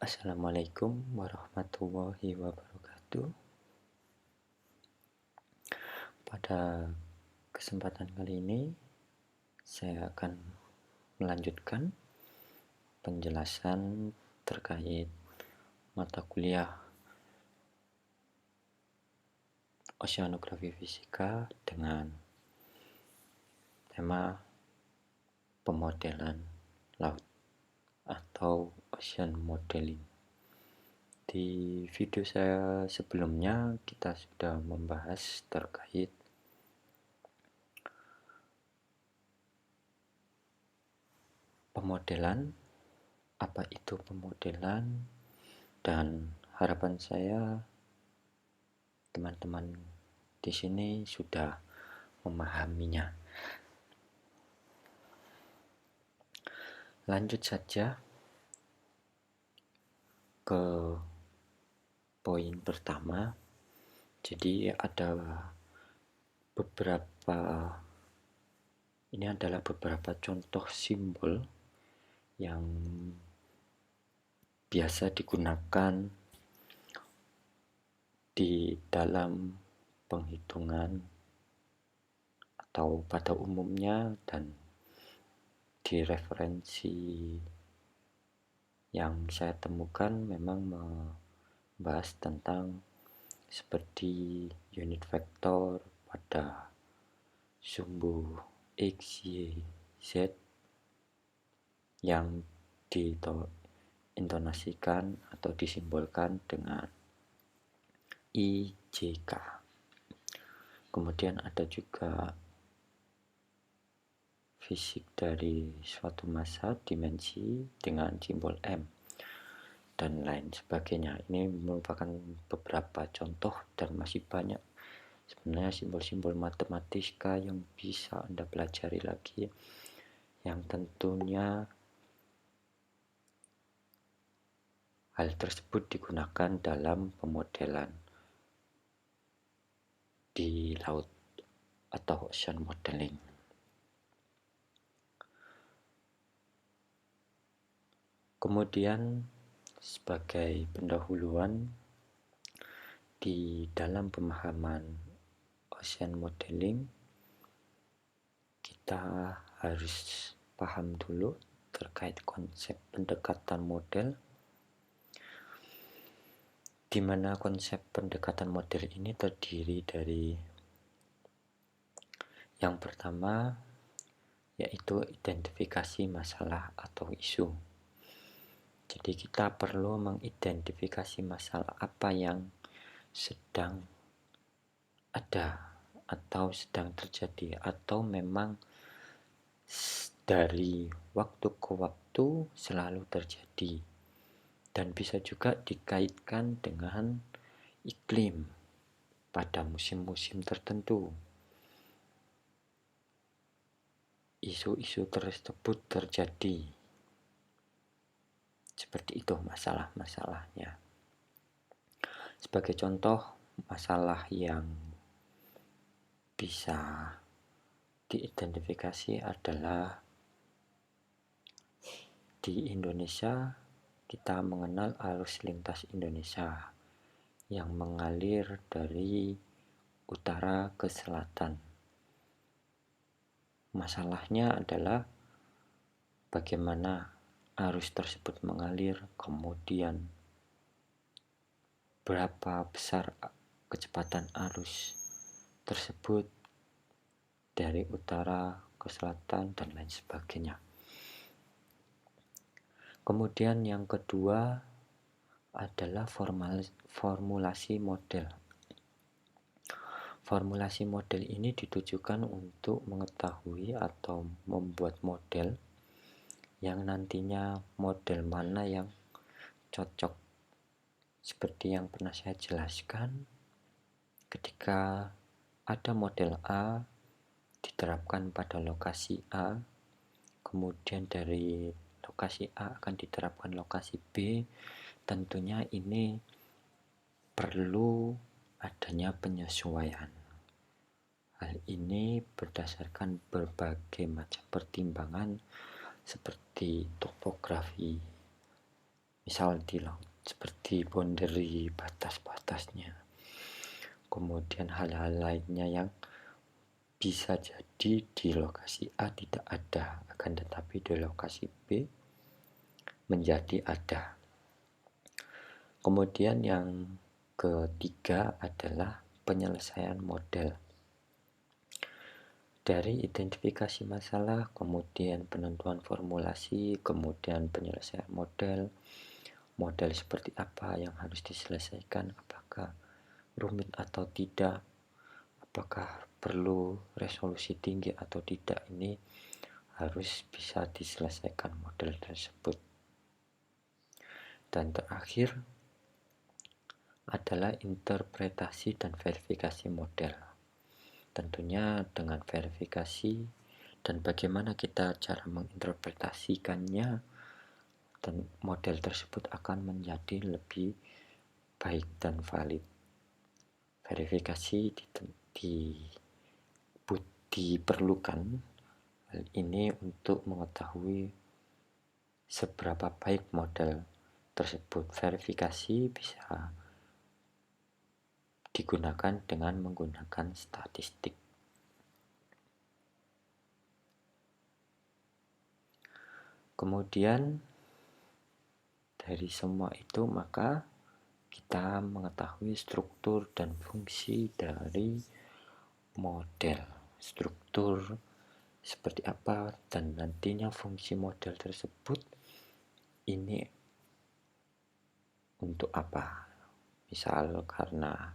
Assalamualaikum warahmatullahi wabarakatuh. Pada kesempatan kali ini, saya akan melanjutkan penjelasan terkait mata kuliah Oceanografi Fisika dengan tema pemodelan laut atau ocean modeling. Di video saya sebelumnya kita sudah membahas terkait pemodelan, apa itu pemodelan, dan harapan saya teman-teman di sini sudah memahaminya. Lanjut saja ke poin pertama. Jadi ini adalah beberapa contoh simbol yang biasa digunakan di dalam penghitungan atau pada umumnya, dan di referensi yang saya temukan memang membahas tentang seperti unit vektor pada sumbu X, Y, Z yang diintonasikan atau disimbolkan dengan I, J, K. Kemudian ada juga fisik dari suatu massa dimensi dengan simbol M dan lain sebagainya. Ini merupakan beberapa contoh dan masih banyak sebenarnya simbol-simbol matematika yang bisa Anda pelajari lagi, yang tentunya hal tersebut digunakan dalam pemodelan di laut atau ocean modeling. Kemudian sebagai pendahuluan di dalam pemahaman ocean modeling, kita harus paham dulu terkait konsep pendekatan model, di mana konsep pendekatan model ini terdiri dari yang pertama, yaitu identifikasi masalah atau isu. Jadi kita perlu mengidentifikasi masalah apa yang sedang ada atau sedang terjadi, atau memang dari waktu ke waktu selalu terjadi, dan bisa juga dikaitkan dengan iklim pada musim-musim tertentu. Isu-isu tersebut terjadi. Seperti itu masalah-masalahnya. Sebagai contoh, masalah yang bisa diidentifikasi adalah di Indonesia kita mengenal arus lintas Indonesia yang mengalir dari utara ke selatan. Masalahnya adalah bagaimana arus tersebut mengalir, kemudian berapa besar kecepatan arus tersebut dari utara ke selatan, dan lain sebagainya. Kemudian yang kedua adalah formulasi model. Formulasi model ini ditujukan untuk mengetahui atau membuat model yang nantinya model mana yang cocok. Seperti yang pernah saya jelaskan, ketika ada model A diterapkan pada lokasi A, kemudian dari lokasi A akan diterapkan lokasi B, tentunya ini perlu adanya penyesuaian. Hal ini berdasarkan berbagai macam pertimbangan seperti topografi, misal di laut, seperti boundary, batas-batasnya. Kemudian hal-hal lainnya yang bisa jadi di lokasi A tidak ada, akan tetapi di lokasi B menjadi ada. Kemudian yang ketiga adalah penyelesaian model. Dari identifikasi masalah, kemudian penentuan formulasi, kemudian penyelesaian model. Model seperti apa yang harus diselesaikan, apakah rumit atau tidak, apakah perlu resolusi tinggi atau tidak, ini harus bisa diselesaikan model tersebut. Dan terakhir adalah interpretasi dan verifikasi model. Tentunya dengan verifikasi dan bagaimana kita cara menginterpretasikannya, dan model tersebut akan menjadi lebih baik dan valid. Verifikasi diperlukan hal ini untuk mengetahui seberapa baik model tersebut. Verifikasi bisa digunakan dengan menggunakan statistik. Kemudian dari semua itu maka kita mengetahui struktur dan fungsi dari model. Struktur seperti apa dan nantinya fungsi model tersebut ini untuk apa. Misal karena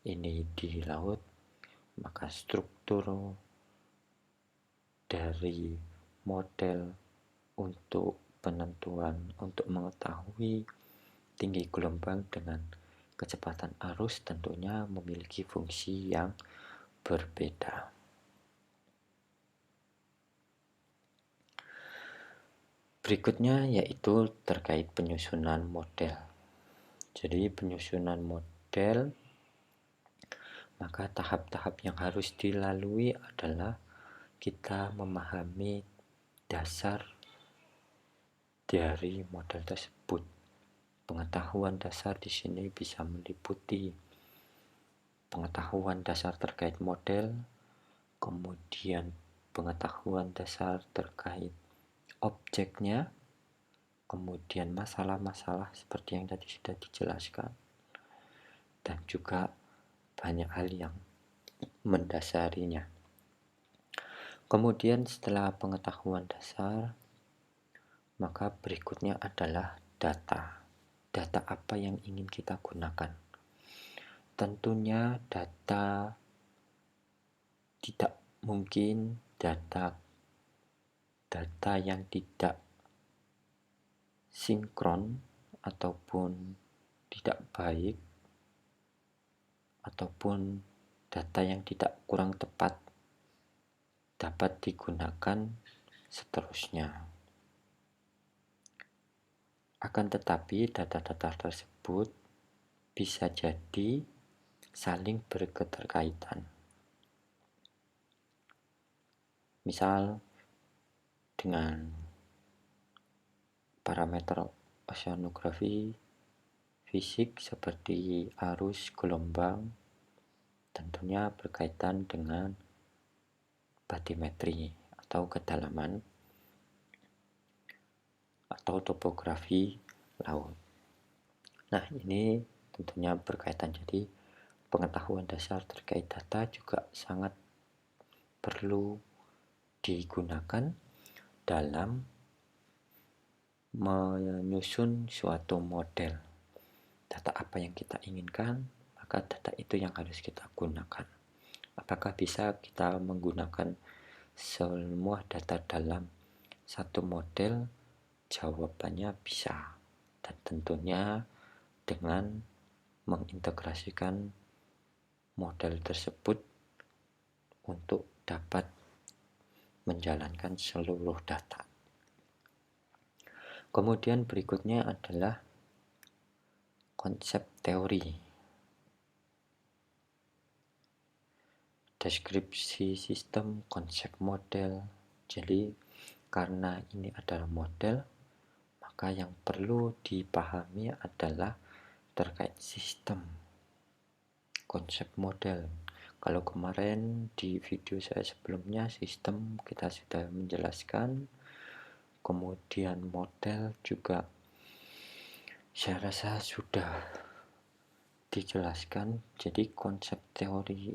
ini di laut, maka struktur dari model untuk penentuan, untuk mengetahui tinggi gelombang dengan kecepatan arus tentunya memiliki fungsi yang berbeda. Berikutnya yaitu terkait penyusunan model. Jadi penyusunan model, maka tahap-tahap yang harus dilalui adalah kita memahami dasar dari model tersebut. Pengetahuan dasar di sini bisa meliputi pengetahuan dasar terkait model, kemudian pengetahuan dasar terkait objeknya, kemudian masalah-masalah seperti yang tadi sudah dijelaskan, dan juga banyak hal yang mendasarinya. Kemudian setelah pengetahuan dasar, maka berikutnya adalah data. Data apa yang ingin kita gunakan? Tentunya data tidak mungkin data yang tidak sinkron ataupun tidak baik, ataupun data yang tidak kurang tepat dapat digunakan seterusnya. Akan tetapi data-data tersebut bisa jadi saling berketerkaitan. Misal dengan parameter oceanografi fisik seperti arus, gelombang, tentunya berkaitan dengan batimetri atau kedalaman atau topografi laut. Nah, ini tentunya berkaitan, jadi pengetahuan dasar terkait data juga sangat perlu digunakan dalam menyusun suatu model. Data apa yang kita inginkan, maka data itu yang harus kita gunakan. Apakah bisa kita menggunakan semua data dalam satu model? Jawabannya bisa, dan tentunya dengan mengintegrasikan model tersebut untuk dapat menjalankan seluruh data. Kemudian berikutnya adalah konsep teori. Deskripsi sistem, konsep model. Jadi karena ini adalah model, Maka yang perlu dipahami adalah terkait sistem, konsep model. Kalau kemarin di video saya sebelumnya sistem kita sudah menjelaskan, kemudian model juga saya rasa sudah dijelaskan. Jadi konsep teori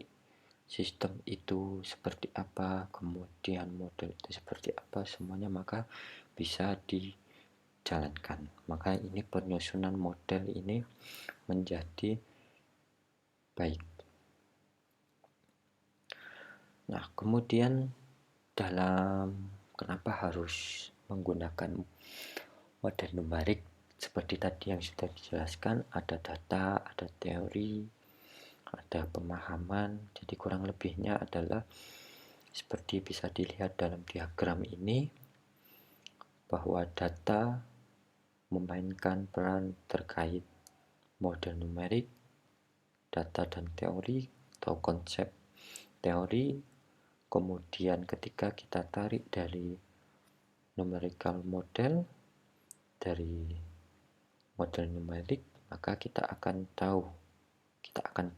sistem itu seperti apa, kemudian model itu seperti apa, semuanya maka bisa dijalankan. Maka ini penyusunan model ini menjadi baik. Nah, kemudian dalam kenapa harus menggunakan model numerik seperti tadi yang sudah dijelaskan, ada data, ada teori, ada pemahaman. Jadi kurang lebihnya adalah seperti bisa dilihat dalam diagram ini, bahwa data memainkan peran terkait model numerik, data dan teori atau konsep teori. Kemudian ketika kita tarik dari numerical model, dari model numerik, maka kita akan tahu, kita akan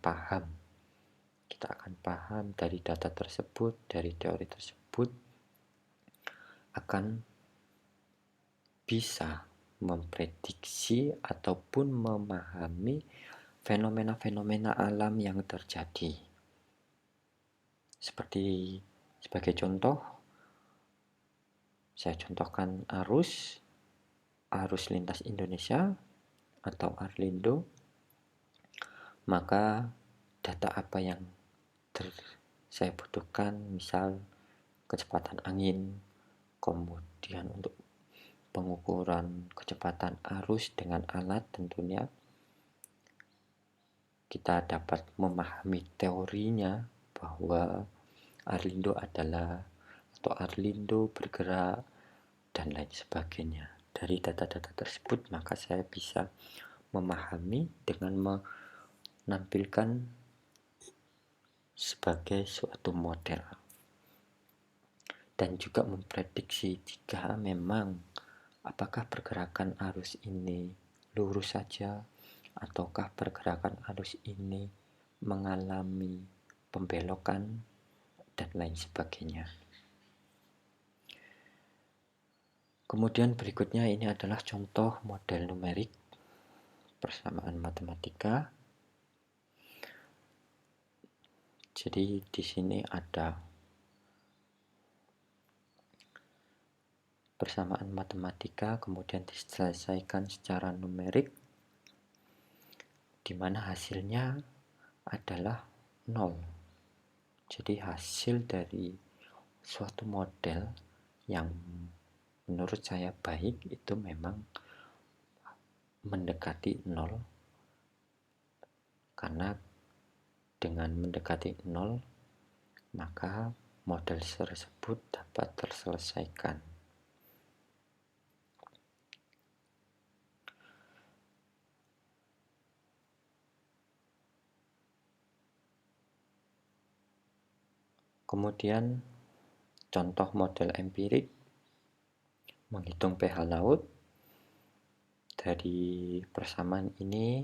paham dari data tersebut, dari teori tersebut, akan bisa memprediksi ataupun memahami fenomena-fenomena alam yang terjadi. Seperti sebagai contoh, saya contohkan arus lintas Indonesia atau Arlindo. Maka data apa yang saya butuhkan, misal kecepatan angin, kemudian untuk pengukuran kecepatan arus dengan alat, tentunya kita dapat memahami teorinya bahwa Arlindo adalah atau Arlindo bergerak dan lain sebagainya. Dari data-data tersebut maka saya bisa memahami dengan menampilkan sebagai suatu model dan juga memprediksi jika memang apakah pergerakan arus ini lurus saja ataukah pergerakan arus ini mengalami pembelokan dan lain sebagainya. Kemudian berikutnya ini adalah contoh model numerik persamaan matematika. Jadi di sini ada persamaan matematika kemudian diselesaikan secara numerik, di mana hasilnya adalah 0. Jadi hasil dari suatu model yang menurut saya baik itu memang mendekati 0, karena dengan mendekati 0 maka model tersebut dapat terselesaikan. Kemudian contoh model empirik menghitung pH laut. Dari persamaan ini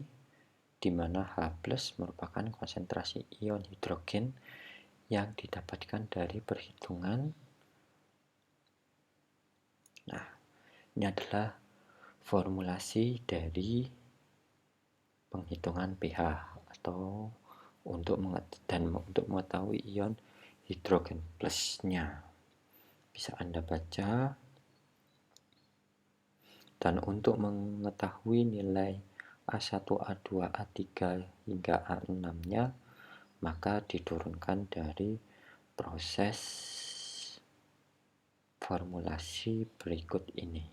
di mana H+ merupakan konsentrasi ion hidrogen yang didapatkan dari perhitungan. Nah, ini adalah formulasi dari penghitungan pH atau untuk mengetahui ion hidrogen plusnya. Bisa Anda baca. Dan untuk mengetahui nilai A1, A2, A3 hingga A6-nya, maka diturunkan dari proses formulasi berikut ini.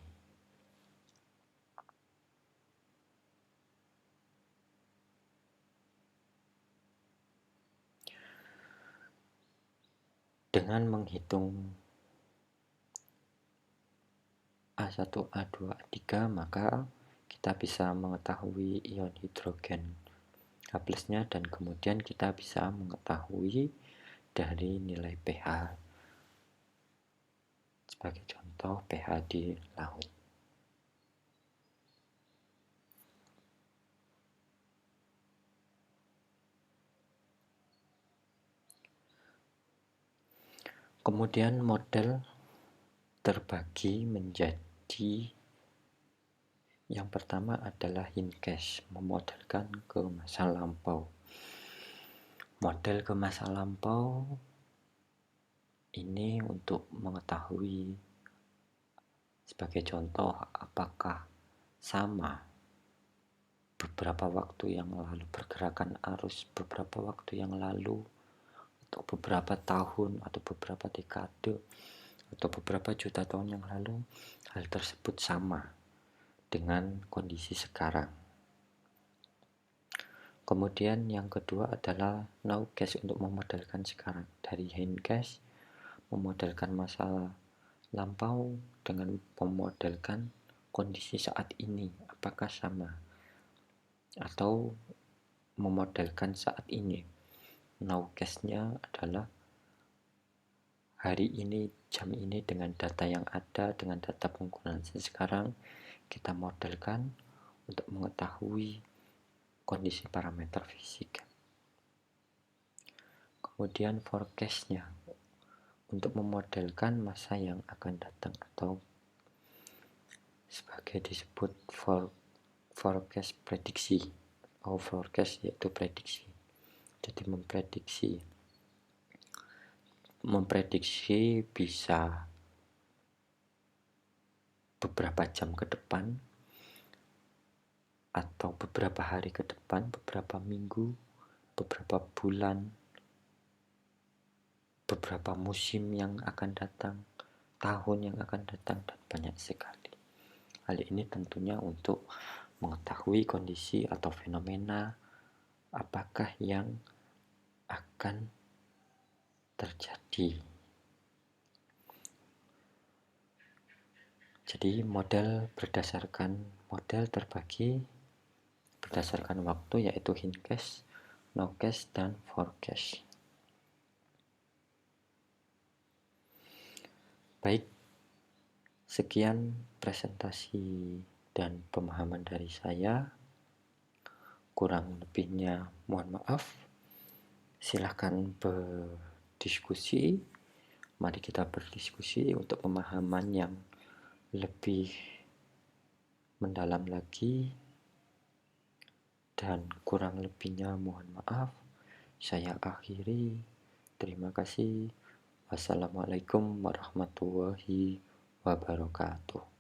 Dengan menghitung A1, A2, A3, maka kita bisa mengetahui ion hidrogen H+-nya dan kemudian kita bisa mengetahui dari nilai pH. Sebagai contoh pH di laut. Kemudian model terbagi menjadi yang pertama adalah hindcase, memodelkan ke masa lampau. Model ke masa lampau ini untuk mengetahui, sebagai contoh, apakah sama beberapa waktu yang lalu, pergerakan arus beberapa waktu yang lalu, atau beberapa tahun, atau beberapa dekade, atau beberapa juta tahun yang lalu, hal tersebut sama dengan kondisi sekarang. Kemudian yang kedua adalah nowcast untuk memodelkan sekarang. Dari hindcast memodelkan masa lampau dengan memodelkan kondisi saat ini, apakah sama, atau memodelkan saat ini. Nowcast-nya adalah hari ini, jam ini, dengan data yang ada, dengan data penggunaan sekarang, kita modelkan untuk mengetahui kondisi parameter fisik. Kemudian forecast-nya untuk memodelkan masa yang akan datang, atau sebagai disebut forecast prediksi. Forecast yaitu prediksi. Jadi memprediksi bisa beberapa jam ke depan, atau beberapa hari ke depan, beberapa minggu, beberapa bulan, beberapa musim yang akan datang, tahun yang akan datang, dan banyak sekali. Hal ini tentunya untuk mengetahui kondisi atau fenomena apakah yang akan terjadi. Jadi model terbagi berdasarkan waktu, yaitu hindcast, nowcast, dan forecast. Baik, sekian presentasi dan pemahaman dari saya. Kurang lebihnya mohon maaf. Silahkan berdiskusi. Mari kita berdiskusi untuk pemahaman yang lebih mendalam lagi. Dan kurang lebihnya mohon maaf. Saya akhiri. Terima kasih. Wassalamualaikum warahmatullahi wabarakatuh.